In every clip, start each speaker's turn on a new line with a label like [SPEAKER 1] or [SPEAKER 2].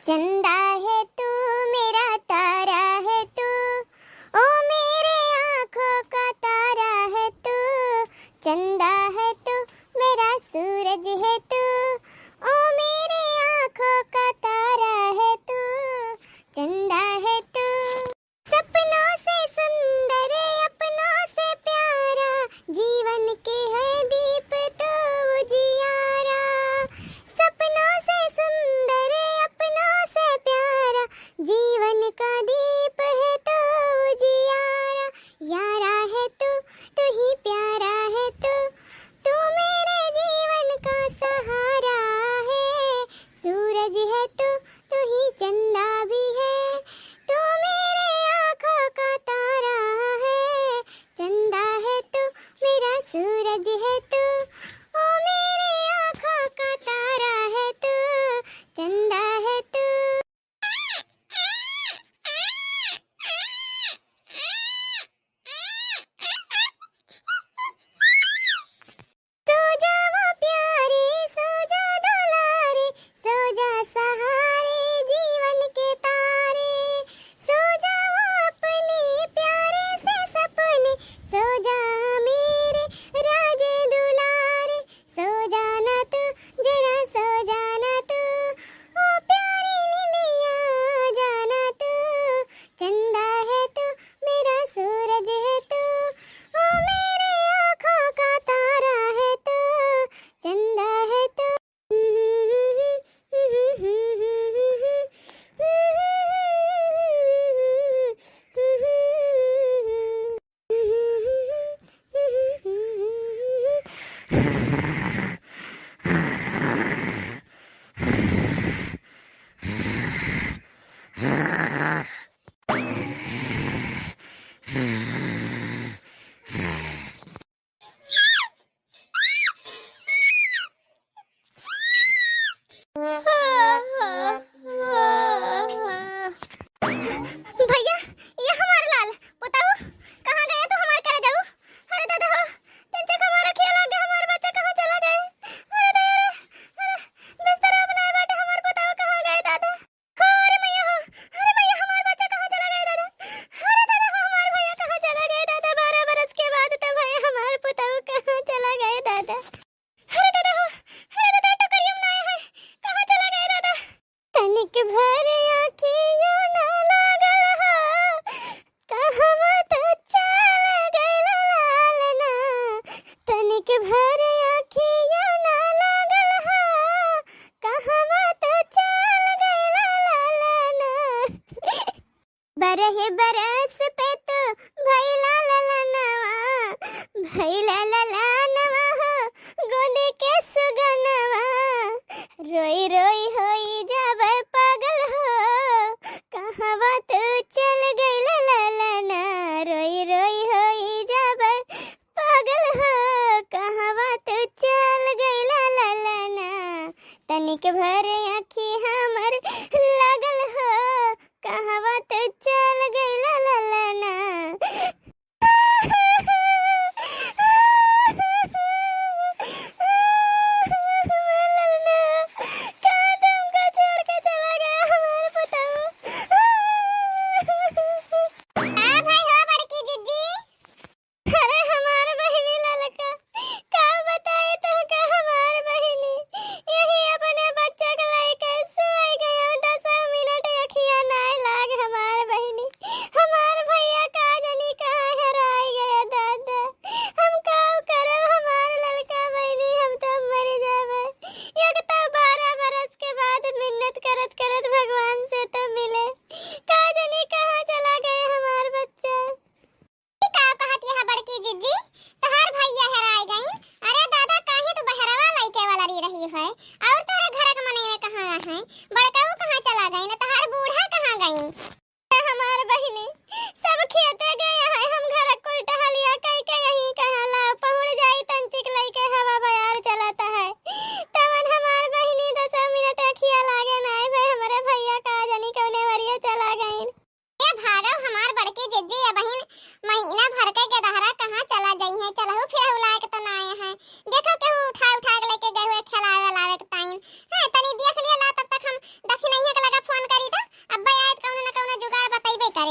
[SPEAKER 1] चंदा है तू मेरा तारा है तू, ओ मेरे आँखों का तारा है तू। चंदा है तू मेरा सूरज है तू, ओ मेरे आँखों का तारा है तू। चंदा है तू सपनों से सुंदर अपनों से प्यारा, जीवन के है दीप तो उजियारा। सपनों से सुंदर अपनों से प्यारा, जीवन का दीप है तो उजियारा। यारा है तू ही प्यारा है तू मेरे जीवन का सहारा है। सूरज है तू ही चंदा भी है, तू मेरे आँखों का तारा है। चंदा है तू मेरा सूरज है तू, ओ मेरे आँखों का तारा है तू। चंदा है तू। सो जा वो प्यारे, सो जा दुलारे, सो जा सहारे जीवन के तारे। सो जा वो अपने प्यारे से सपने, सो जा मेरे राज दुलारे। सो जाना तू जरा, सो जाना तू, ओ प्यारी निंदिया जाना तू। चंदा है तू मेरा सूरज है तू, ओ मेरे आँखों का तारा है तू। चंदा है तू। भैया, ये हमारा लाल बताओ कहाँ गए तो हमारे करे जाओ। अरे दादा हो तेरे खबर रखिए, लगे हमारे बच्चे कहाँ चला गए। अरे दादा, अरे बिस्तर बनाए बैठे हमारे बताओ कहाँ गए दादा। अरे मैया हो, अरे मैया हमारे बच्चे कहाँ चला गए दादा। अरे दादा हो हमारे भैया कहाँ चला गए दादा। 12 बरस के बाद तो भैया हमारे बताओ कहाँ चला गए दादा। अरे दादा हो, अरे दादा टोकरियों में आए हैं, कहाँ चला गए दादा। तनिक भर आँखियों ना लागल हो, कहवा तो चल गइल लालना। तनिक भर आँखियों ना लागल हो, कहवा तो चल गइल लालना। बरह बरस पे तो भइला ललनवा, भइला ललनवा हो गोदी के सुगनवा। रोई रोई होई जावे पागल हो, कहवा तू चल गइल लालना। रोई रोई होई जावे पागल हो, कहवा तू चल गइल लालना। तनिक भर आँखी हमर लागल हो, कहवा तू चल गइल लालना।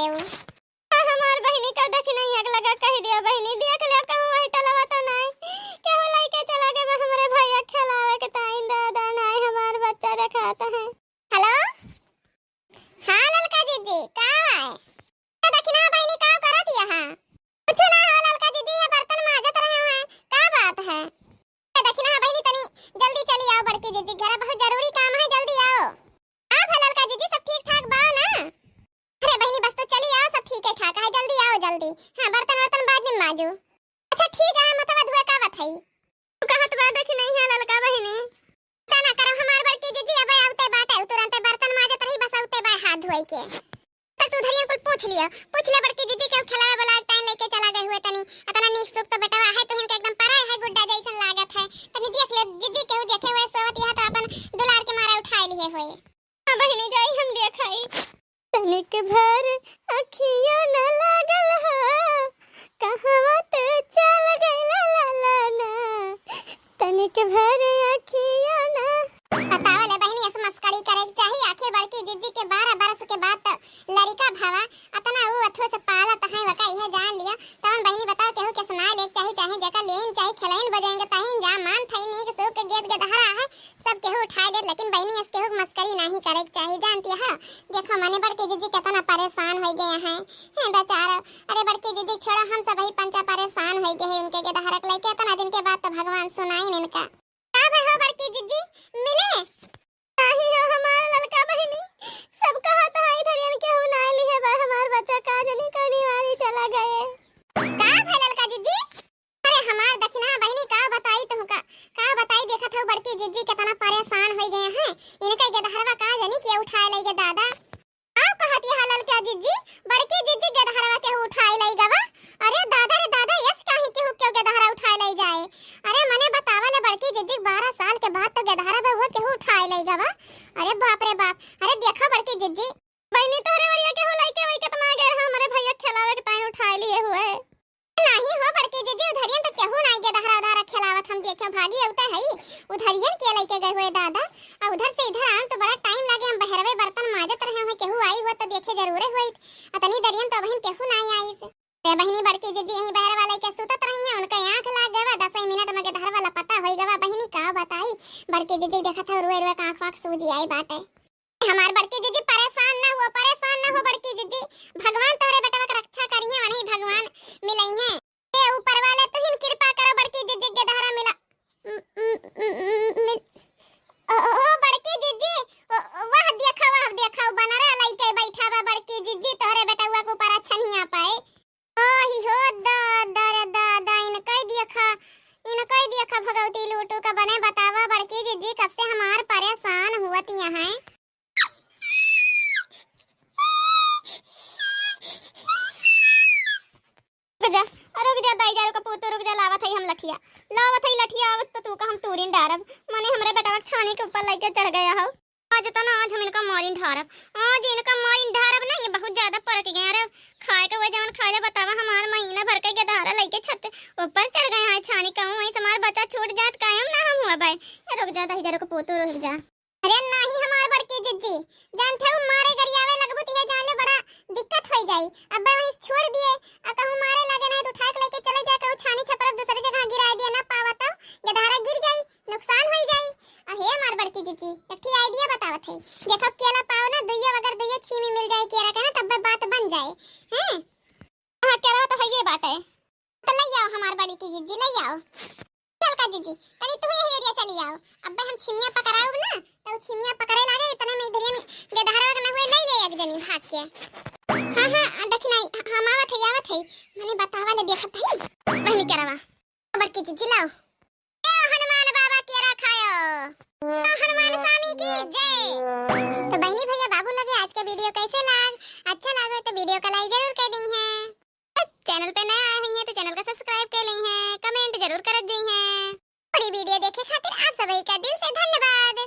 [SPEAKER 1] रहे हो। हमार बहिनी का देख नहीं है लगा कह दिया बहिनी देख ले कहूं वही टलवा तो नहीं केहू लइके चला गए हमरे भैया खिलावे के टाइम दादा नहीं हमार बच्चा दिखाता है। हेलो हां ललका जीजी का है तो दक्षिणा बहिनी का करत यहां कुछ ना हो ललका जीजी है बर्तन माजत रहे हैं का बात है दक्षिणा बहिनी तनी जल्दी चली आओ बड़की जीजी घर बहुत जरूरी काम है जल्दी आओ। आप ललका जीजी सब ठीक ठाक बा ना? अरे बहिनी बस तो चली आओ सब ठीक है ठाक है जल्दी आओ जल्दी। हां बर्तन बाद में माजू। अच्छा ठीक है मतलब धुआ का बात है तू कहत बा देखी नहीं है ललका बहिनी तना करो हमार बड़की जीजी अब आउते बाटे तुरंत बर्तन माजत रही बस आउते बा हाथ धोई के तक तू धरिया कुल पूछ ले बड़की जीजी के खिलावे वाला टाइम लेके चला गए हुए तनी अतना नीक सुख तो बेटा है तुहिन के एकदम पराय है गुड्डा जैसन लागत है तनी देख ले जीजी के देखे हुए सोवत यहां तो अपन दुलार के मारे उठा लिए होए। हां बहिनी जाई हम देखाई तनिक भर अखिया न लागल हा कहवा तो चल गइला लाला ना तनिक भर अखिया न बतावले बहिनी ऐसे मस्करी करे चाहिए आखिर बड़की जीजी के 12 बरस के बाद तो लड़का भावा अतना वो अथो से पाला तहां वका यह जान लिया तवन बहिनी बताओ केहू के सुनाए ले चाहिए चाहे जका लेन चाहिए खिलाइन बजाएंगे ताहिन जा मान थई नीक सुख के गेट गदहरा है सब केहू उठा ले लेकिन बहिनी इस केहू मस्करी नहीं करे चाहिए जानती है। देखो मने बड़की जीजी कितना परेशान हो गए हैं बेचारा अरे बड़की जीजी छोड़ा हम सब ही पंचा परेशान हो गए हैं उनके गदहरा के लेके इतना दिन के बाद तो भगवान सुनाई इनका का हो बड़की जीजी मिले नहीं हो हमारा ललका बहिनी सब कहा था इधर इनके हो ना ली है बा हमार बच्चा काज नहीं करनी वाली चला गए का है ललका जीजी अरे हमार दक्षिणा बहिनी का बताई तुमका का बताई देखत हो बड़की जीजी कितना परेशान हो गए हैं इनका गदहरवा काज नहीं के उठाए लेगे दादा आप कहती है ललका जीजी बड़की जीजी गदहरवा के उठाए लेगा बा अरे दादा यस काहे के हो क्यों गदहरा उठाए ले जाए अरे मने बतावले बड़की जीजी 12 साल के बाद तो गदहरा बा वो के उठाए लेगा बा अरे बाप रे बाप अरे देखो बड़की जीजी बहनी तोरे वरिया के हो लाइके वही कतना गए हमारे भैया खिलावे के टाइम उठाए लिए हुए नहीं हो बड़की जीजी उधरियन तो केहू नहीं गदहरा उधर खिलावत हम देखो भागी होता है उधरियन के लेके गए हुए दादा और उधर से इधर आए तो बड़ा टाइम लगे हम बहरवे बर्तन माजत रहे हैं केहू आई हुआ तो देखे जरूर हुई अतनी दरियन तो बहन केहू नहीं आई से रे बहनी बड़की जीजी यही बहर वाले के सुतत रही है उनका आंख लाग गवा 10 मिनट में गदहर वाला पता होई गवा बहनी का बताई बड़की जीजी देखत है रोए रोए आंख आंख सूजी आई बाटे हमार बड़की जीजी परेशान ना हो बड़की जीजी भगवान तोरे बेटा का रक्षा करिए वही भगवान मिलई है ए ऊपर वाले तो हिन कृपा करो बड़की जीजी के दहरा मिला ओ बड़की जीजी वाह देखा बनरा लइके बैठा बा बड़की जीजी तोरे बेटा को ऊपर अच्छा नहीं आ पाए ओही हो दादा इनका देखा भगवती लूटू का बने बतावा बड़की जीजी कब से हमार परेशान हुआती है रुक जा दाई जारो का पुतो रुक जा लावत है हम लठिया आवत तो तू का हम तूरिन डारब माने हमरे बेटा छानी के ऊपर लेके चढ़ गया हो आज तो ना आज हम इनका मारिन ढारब नहीं बहुत ज्यादा परक गए अरे खाए के वजह खाए बतावा हमार महीना भर के गदहारा लेके छत ऊपर चढ़ गए हैं छानी कहूं वही तुम्हारा बच्चा छूट जात कायम ना हम हुआ भाई रुक जा दही जरा को पोतो रुक जा अरे नहीं हमार बड़की जीजी जानते हो मारे गरियावे लगबती है जाने बड़ा दिक्कत हो जाई अब वहीं छोड़ दिए आ कहूं मारे लगे नहीं तो उठा के लेके चले जा कहूं छानी छपर दूसरी जगह गिरा दिया ना पावा तो गदहारा गिर जाई नुकसान हो जाई अहे हमार बड़की जीजी एक ही आईडिया बतावत है देखो केला पाओ ना दुइयो अगर दुइयो छीमी मिल जाए केरा के ना तब बात बन जाए हैं हां केरा तो है ये बात है तो ले आओ हमार बड़की जीजी ले आओ चल का जीजी तनी तुम यही एरिया चली आओ अब हम छिमिया पकड़ाओ ना तो छिमिया पकड़े लागे इतने में इधर गदहारा ना हुए ले एक जनी भाग के हां देखना हम आवत है मैंने बतावा ले देखत है बहनी करवा बड़की जीजी लाओ हनुमान बाबा केरा खायो हनुमान स्वामी की जय। तो बहनी भैया बाबू लगे आज का वीडियो कैसे अच्छा लगा तो वीडियो का लाइक जरूर कर दी है चैनल पे नए आए हैं तो चैनल को सब्सक्राइब कर ली हैं कमेंट जरूर कर दी हैं पूरी वीडियो देखे खातिर आप सभी का दिल से धन्यवाद।